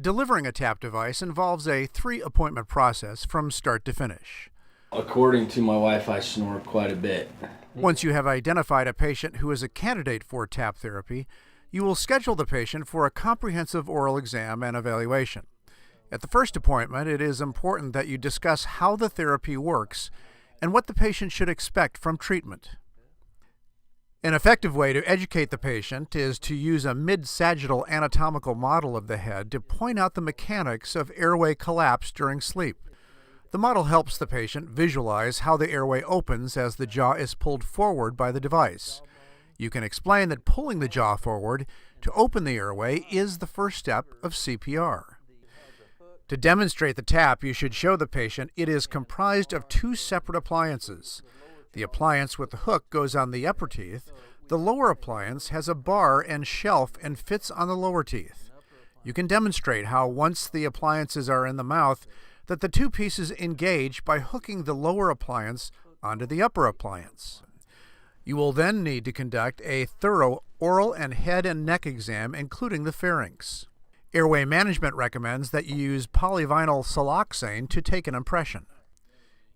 Delivering a TAP device involves a 3-appointment process from start to finish. According to my wife, I snore quite a bit. Once you have identified a patient who is a candidate for TAP therapy, you will schedule the patient for a comprehensive oral exam and evaluation. At the first appointment, it is important that you discuss how the therapy works and what the patient should expect from treatment. An effective way to educate the patient is to use a mid-sagittal anatomical model of the head to point out the mechanics of airway collapse during sleep. The model helps the patient visualize how the airway opens as the jaw is pulled forward by the device. You can explain that pulling the jaw forward to open the airway is the first step of CPR. To demonstrate the TAP, you should show the patient it is comprised of 2 separate appliances. The appliance with the hook goes on the upper teeth. The lower appliance has a bar and shelf and fits on the lower teeth. You can demonstrate how once the appliances are in the mouth, that the 2 pieces engage by hooking the lower appliance onto the upper appliance. You will then need to conduct a thorough oral and head and neck exam, including the pharynx. Airway Management recommends that you use polyvinyl siloxane to take an impression.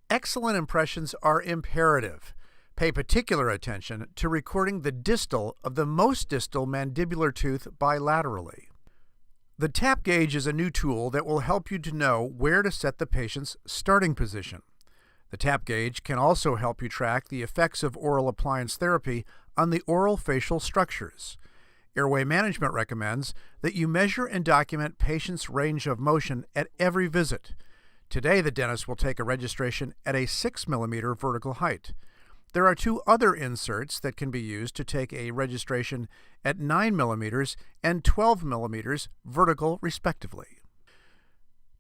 Excellent impressions are imperative. Pay particular attention to recording the distal of the most distal mandibular tooth bilaterally. The TAP gauge is a new tool that will help you to know where to set the patient's starting position. The TAP gauge can also help you track the effects of oral appliance therapy on the oral facial structures. Airway Management recommends that you measure and document patients' range of motion at every visit. Today, the dentist will take a registration at a 6 mm vertical height. There are 2 other inserts that can be used to take a registration at 9 mm and 12 mm vertical, respectively.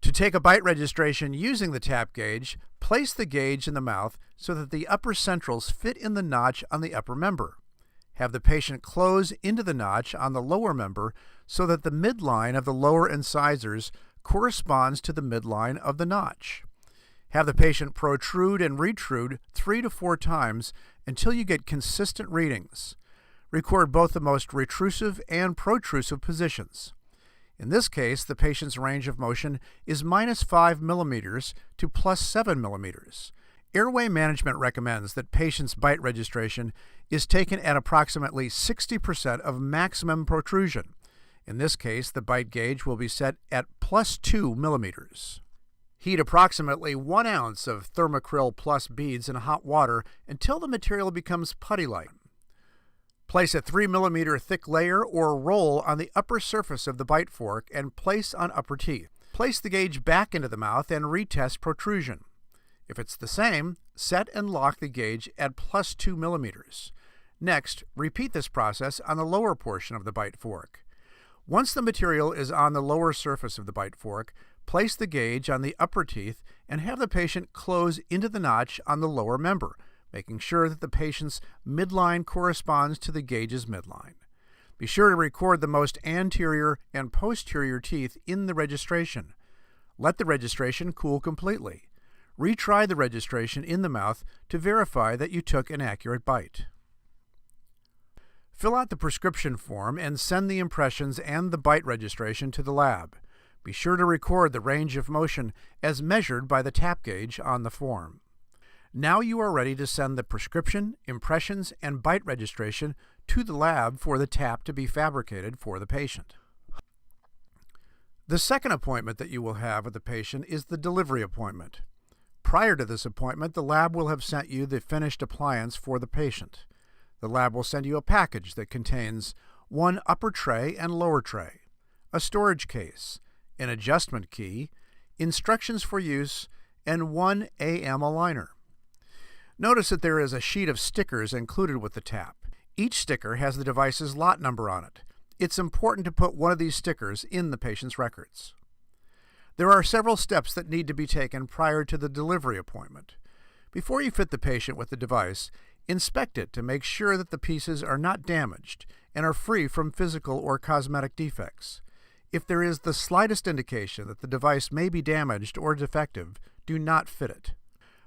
To take a bite registration using the TAP gauge, place the gauge in the mouth so that the upper centrals fit in the notch on the upper member. Have the patient close into the notch on the lower member so that the midline of the lower incisors corresponds to the midline of the notch. Have the patient protrude and retrude 3 to 4 times until you get consistent readings. Record both the most retrusive and protrusive positions. In this case, the patient's range of motion is -5 mm to +7 mm. Airway Management recommends that patients' bite registration is taken at approximately 60% of maximum protrusion. In this case, the bite gauge will be set at +2 mm. Heat approximately 1 ounce of Thermacryl Plus beads in hot water until the material becomes putty-like. Place a 3 mm thick layer or roll on the upper surface of the bite fork and place on upper teeth. Place the gauge back into the mouth and retest protrusion. If it's the same, set and lock the gauge at +2 mm. Next, repeat this process on the lower portion of the bite fork. Once the material is on the lower surface of the bite fork, place the gauge on the upper teeth and have the patient close into the notch on the lower member, making sure that the patient's midline corresponds to the gauge's midline. Be sure to record the most anterior and posterior teeth in the registration. Let the registration cool completely. Retry the registration in the mouth to verify that you took an accurate bite. Fill out the prescription form and send the impressions and the bite registration to the lab. Be sure to record the range of motion as measured by the TAP gauge on the form. Now you are ready to send the prescription, impressions, and bite registration to the lab for the TAP to be fabricated for the patient. The second appointment that you will have with the patient is the delivery appointment. Prior to this appointment, the lab will have sent you the finished appliance for the patient. The lab will send you a package that contains 1 upper tray and lower tray, a storage case, an adjustment key, instructions for use, and 1 AM aligner. Notice that there is a sheet of stickers included with the TAP. Each sticker has the device's lot number on it. It's important to put one of these stickers in the patient's records. There are several steps that need to be taken prior to the delivery appointment. Before you fit the patient with the device, inspect it to make sure that the pieces are not damaged and are free from physical or cosmetic defects. If there is the slightest indication that the device may be damaged or defective, do not fit it.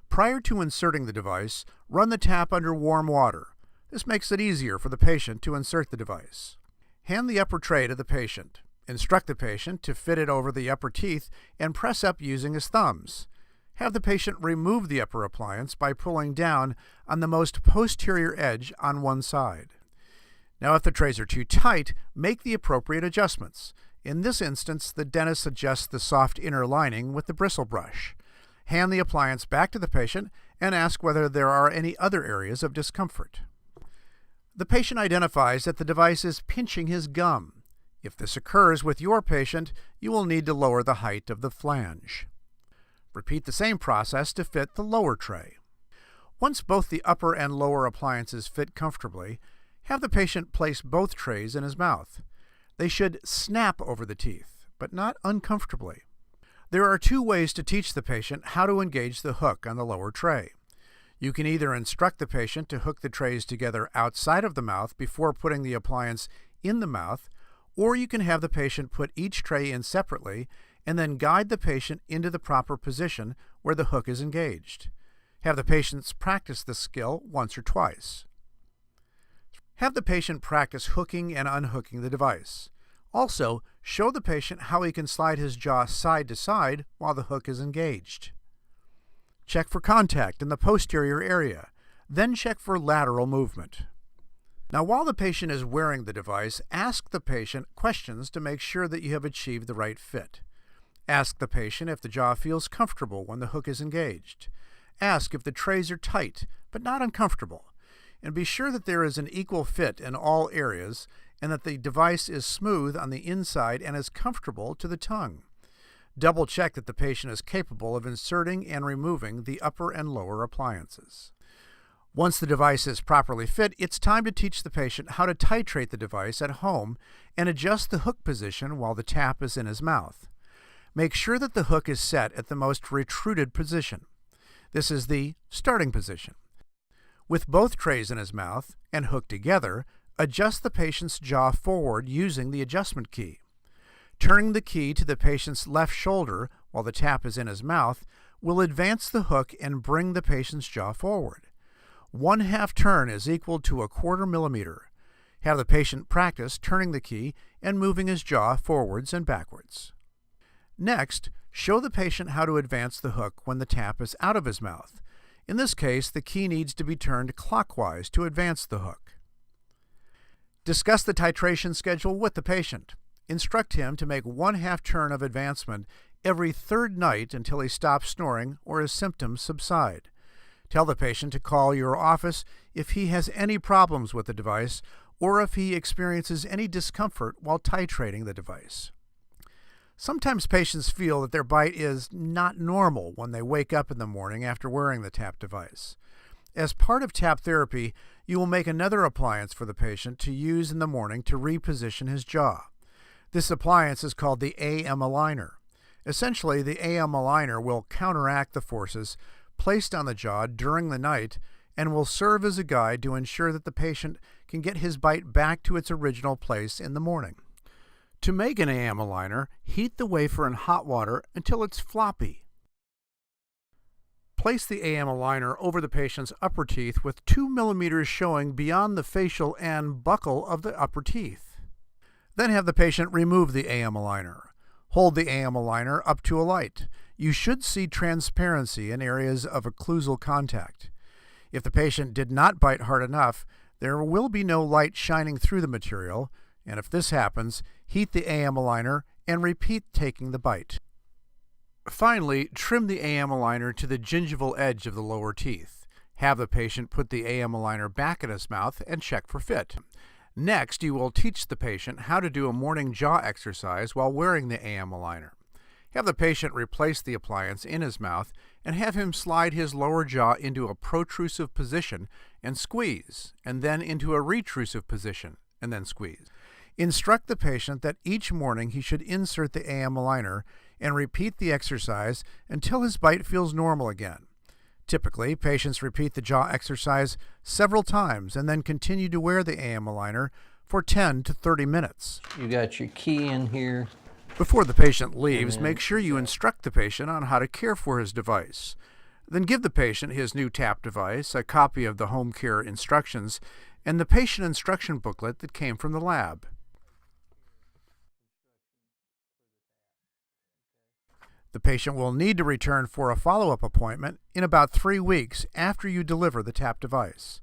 Prior to inserting the device, run the TAP under warm water. This makes it easier for the patient to insert the device. Hand the upper tray to the patient. Instruct the patient to fit it over the upper teeth and press up using his thumbs. Have the patient remove the upper appliance by pulling down on the most posterior edge on one side. Now, if the trays are too tight, make the appropriate adjustments. In this instance, the dentist adjusts the soft inner lining with the bristle brush. Hand the appliance back to the patient and ask whether there are any other areas of discomfort. The patient identifies that the device is pinching his gum. If this occurs with your patient, you will need to lower the height of the flange. Repeat the same process to fit the lower tray. Once both the upper and lower appliances fit comfortably, have the patient place both trays in his mouth. They should snap over the teeth, but not uncomfortably. There are two ways to teach the patient how to engage the hook on the lower tray. You can either instruct the patient to hook the trays together outside of the mouth before putting the appliance in the mouth, or you can have the patient put each tray in separately and then guide the patient into the proper position where the hook is engaged. Have the patients practice this skill once or twice. Have the patient practice hooking and unhooking the device. Also, show the patient how he can slide his jaw side to side while the hook is engaged. Check for contact in the posterior area, then check for lateral movement. Now, while the patient is wearing the device, ask the patient questions to make sure that you have achieved the right fit. Ask the patient if the jaw feels comfortable when the hook is engaged. Ask if the trays are tight, but not uncomfortable. And be sure that there is an equal fit in all areas and that the device is smooth on the inside and is comfortable to the tongue. Double check that the patient is capable of inserting and removing the upper and lower appliances. Once the device is properly fit, it's time to teach the patient how to titrate the device at home and adjust the hook position while the tap is in his mouth. Make sure that the hook is set at the most retruded position. This is the starting position. With both trays in his mouth and hooked together, adjust the patient's jaw forward using the adjustment key. Turning the key to the patient's left shoulder while the tap is in his mouth will advance the hook and bring the patient's jaw forward. 1/2 turn is equal to 1/4 millimeter. Have the patient practice turning the key and moving his jaw forwards and backwards. Next, show the patient how to advance the hook when the tap is out of his mouth. In this case, the key needs to be turned clockwise to advance the hook. Discuss the titration schedule with the patient. Instruct him to make 1/2 turn of advancement every 3rd night until he stops snoring or his symptoms subside. Tell the patient to call your office if he has any problems with the device or if he experiences any discomfort while titrating the device. Sometimes patients feel that their bite is not normal when they wake up in the morning after wearing the TAP device. As part of TAP therapy, you will make another appliance for the patient to use in the morning to reposition his jaw. This appliance is called the AM aligner. Essentially, the AM aligner will counteract the forces placed on the jaw during the night and will serve as a guide to ensure that the patient can get his bite back to its original place in the morning. To make an AM aligner, heat the wafer in hot water until it's floppy. Place the AM aligner over the patient's upper teeth with 2 millimeters showing beyond the facial and buccal of the upper teeth. Then have the patient remove the AM aligner. Hold the AM aligner up to a light. You should see transparency in areas of occlusal contact. If the patient did not bite hard enough, there will be no light shining through the material, and if this happens, heat the AM aligner and repeat taking the bite. Finally, trim the AM aligner to the gingival edge of the lower teeth. Have the patient put the AM aligner back in his mouth and check for fit. Next, you will teach the patient how to do a morning jaw exercise while wearing the AM aligner. Have the patient replace the appliance in his mouth and have him slide his lower jaw into a protrusive position and squeeze, and then into a retrusive position and then squeeze. Instruct the patient that each morning he should insert the AM aligner and repeat the exercise until his bite feels normal again. Typically, patients repeat the jaw exercise several times and then continue to wear the AM aligner for 10 to 30 minutes. You got your key in here. Before the patient leaves, make sure you instruct the patient on how to care for his device. Then give the patient his new TAP device, a copy of the home care instructions, and the patient instruction booklet that came from the lab. The patient will need to return for a follow-up appointment in about 3 weeks after you deliver the TAP device.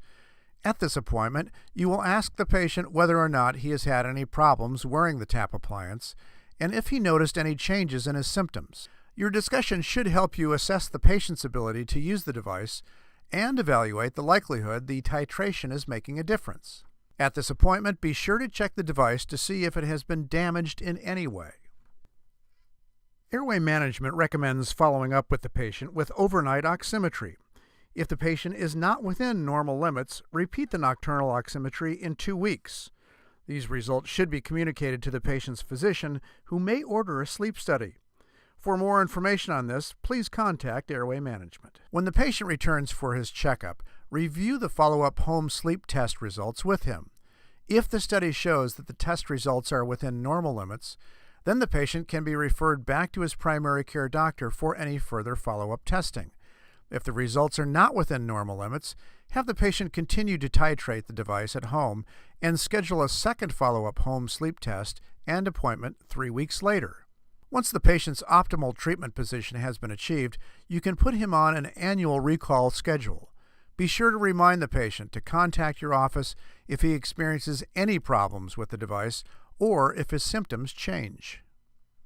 At this appointment, you will ask the patient whether or not he has had any problems wearing the TAP appliance and if he noticed any changes in his symptoms. Your discussion should help you assess the patient's ability to use the device and evaluate the likelihood the titration is making a difference. At this appointment, be sure to check the device to see if it has been damaged in any way. Airway Management recommends following up with the patient with overnight oximetry. If the patient is not within normal limits, repeat the nocturnal oximetry in 2 weeks. These results should be communicated to the patient's physician, who may order a sleep study. For more information on this, please contact Airway Management. When the patient returns for his checkup, review the follow-up home sleep test results with him. If the study shows that the test results are within normal limits, then the patient can be referred back to his primary care doctor for any further follow-up testing. If the results are not within normal limits, have the patient continue to titrate the device at home and schedule a second follow-up home sleep test and appointment 3 weeks later. Once the patient's optimal treatment position has been achieved, you can put him on an annual recall schedule. Be sure to remind the patient to contact your office if he experiences any problems with the device or if his symptoms change.